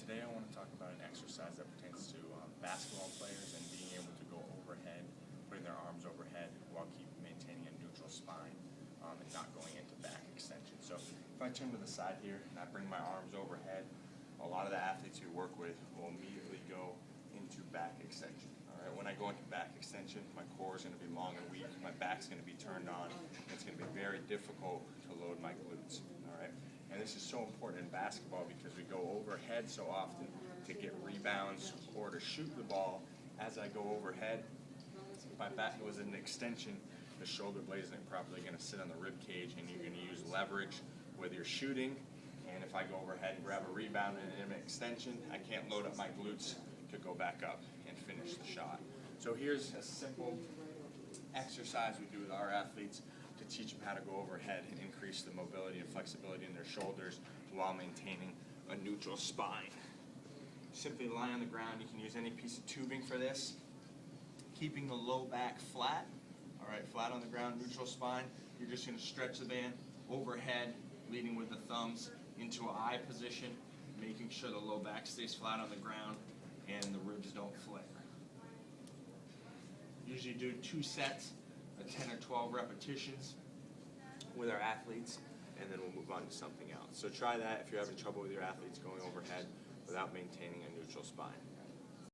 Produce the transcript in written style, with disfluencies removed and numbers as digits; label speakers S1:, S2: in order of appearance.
S1: Today I want to talk about an exercise that pertains to basketball players and being able to go overhead, putting their arms overhead while maintaining a neutral spine and not going into back extension. So if I turn to the side here and I bring my arms overhead, a lot of the athletes we work with will immediately go into back extension. All right, when I go into back extension, my core is going to be long and weak, my back's going to be turned on, and it's going to be very difficult to load my glutes. All right. And this is so important in basketball because we go overhead so often to get rebounds or to shoot the ball. As I go overhead, if my back goes in an extension, the shoulder blade isn't properly going to sit on the rib cage, and you're going to use leverage with your shooting. And if I go overhead and grab a rebound and an extension, I can't load up my glutes to go back up and finish the shot. So here's a simple exercise we do with our athletes to teach them how to go overhead and increase the mobility and flexibility in their shoulders while maintaining a neutral spine. Simply lie on the ground. You can use any piece of tubing for this. Keeping the low back flat, all right, flat on the ground, neutral spine. You're just going to stretch the band overhead, leading with the thumbs into an I position, making sure the low back stays flat on the ground and the ribs don't flare. Usually do 2 sets of 10 or 12 repetitions with our athletes, and then we'll move on to something else. So try that if you're having trouble with your athletes going overhead without maintaining a neutral spine.